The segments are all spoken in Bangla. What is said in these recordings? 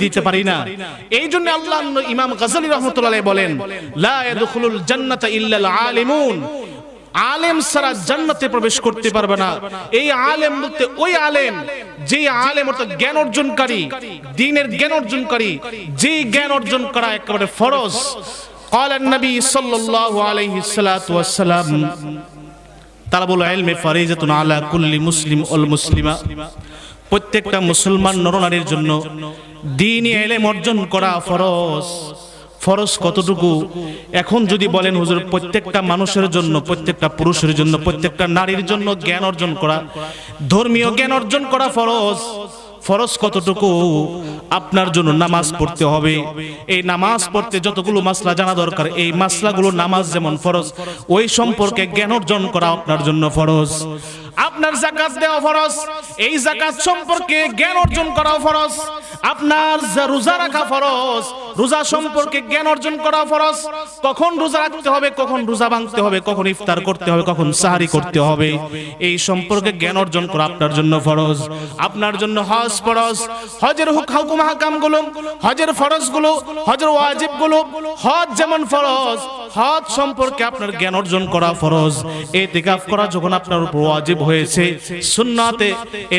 দিতে পারি না। এই জন্য আল্লাহ ইমাম গাজ্জালী রাহমাতুল্লাহ আলাইহি বলেন, লা ইয়াদখুলুল জান্নাতা ইল্লাল আলিমুন, আলেম ছাড়া জান্নাতে প্রবেশ করতে পারবে না। এই আলেম বলতে ওই আলেম যে আলেম অর্থাৎ জ্ঞান অর্জনকারী, দ্বীনের জ্ঞান অর্জনকারী, যে জ্ঞান অর্জন করা একেবারে ফরজ। قال النبي صلى الله عليه وسلم তালাবুল ইলমি ফারিজাতুন আলা কুল্লি মুসলিম ওয়াল মুসলিমা, প্রত্যেকটা মুসলমান নরনারীর জন্য দ্বীনি ইলম অর্জন করা ফরজ। ফরজ কতটুকু? এখন যদি বলেন হুজুর প্রত্যেকটা মানুষের জন্য, প্রত্যেকটা পুরুষের জন্য, প্রত্যেকটা নারীর জন্য জ্ঞান অর্জন করা, ধর্মীয় জ্ঞান অর্জন করা ফরজ। ফরজ কতটুকু? আপনার জন্য নামাজ পড়তে হবে। এই নামাজ পড়তে যতগুলো মাসলা জানা দরকার, এই মাসলাগুলো নামাজ যেমন ফরজ, ওই সম্পর্কে জ্ঞান অর্জন করা আপনার জন্য ফরজ। আপনার যাকাত দেওয়া ফরজ, এই যাকাত সম্পর্কে জ্ঞান অর্জন করা ফরজ। আপনার রোজা রাখা ফরজ, রোজা সম্পর্কে জ্ঞান অর্জন করা ফরজ। কখন রোজা রাখতে হবে, কখন রোজা ভাঙতে হবে, কখন ইফতার করতে হবে, কখন সাহারি করতে হবে, এই সম্পর্কে জ্ঞান অর্জন করা আপনার জন্য ফরজ। আপনার জন্য হজ ফরজ, হজের হুকুম হাকামগুলো, হজের ফরজগুলো, হজের ওয়াজিবগুলো, হজ যেমন ফরজ, হজ সম্পর্কে আপনার জ্ঞান অর্জন করা ফরজ। ইতিকাফ করা যখন আপনার উপর ওয়াজিব হয়েছে, সুন্নাতে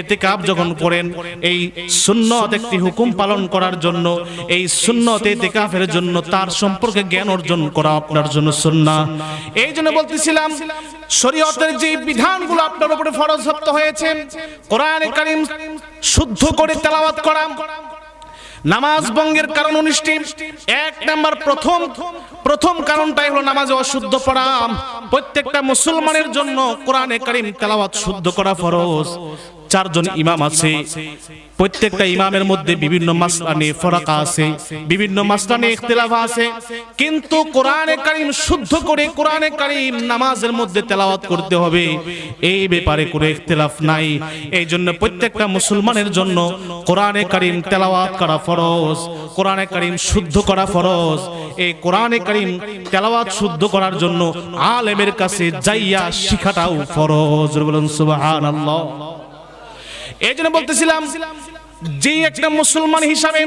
ইতিকাফ যখন করেন, এই সুন্নত একটি হুকুম পালন করার জন্য, এই সুন্নত ইতিকাফের জন্য তার সম্পর্কে জ্ঞান অর্জন করা আপনার জন্য সুন্নাহ। এই জন্য বলতেছিলাম শরীয়তের যে বিধানগুলো আপনার উপরে ফরজ হয়েছে, কোরআনে কারীম শুদ্ধ করে তেলাওয়াত করা, নামাজ ভঙ্গের কারণ 19টি। এক নাম্বার প্রথম কারণটাই হলো নামাজে অশুদ্ধ পড়া। প্রত্যেকটা মুসলমানের জন্য কোরআনে কারীম তেলাওয়াত শুদ্ধ করা ফরজ। 4 জন ইমাম আছে, প্রত্যেকটা ইমামের মধ্যে বিভিন্ন মাসলা নিয়ে ফারাকা আছে, বিভিন্ন মাসলা নিয়ে ইখতিলাফ আছে, কিন্তু কোরআনে কারীম শুদ্ধ করে কোরআনে কারীম নামাজের মধ্যে তেলাওয়াত করতে হবে, এই ব্যাপারে কোনো ইখতিলাফ নাই। এই জন্য প্রত্যেকটা মুসলমানের জন্য কোরআনে কারীম তেলাওয়াত করা ফরজ, কোরআনে কারীম শুদ্ধ করা ফরজ। এই কোরআনে কারীম তেলাওয়াত শুদ্ধ করার জন্য আলেমের কাছে যাইয়া শিখাটাও ফরজ। বলুন সুবহানাল্লাহ। এই জন্য বলতেছিলাম যে একটা মুসলমান হিসাবে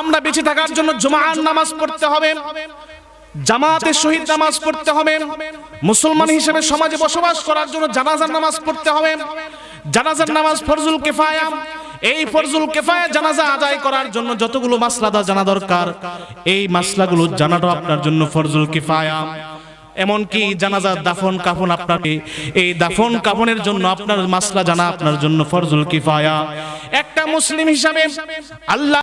আমরা বেঁচে থাকার জন্য জুমার নামাজ পড়তে হবে, জামাতের সহিত নামাজ পড়তে হবে। মুসলমান হিসেবে সমাজে বসবাস করার জন্য জানাজার নামাজ পড়তে হবে। জানাজার নামাজ ফরজুল কিফায়া। এই ফরজুল কিফায়া জানাজা আদায় করার জন্য যতগুলো মাসলা জানা দরকার, এই মাসলাগুলো জানাটা আপনার জন্য ফরজুল কিফায়া। এমনকি জানাজার দাফন কাফন, আপনাকে এই দাফন কাফনের জন্য আপনার মাসলা জানা আপনার জন্য ফরজুল কিফায়া। একটা মুসলিম হিসাবে আল্লাহ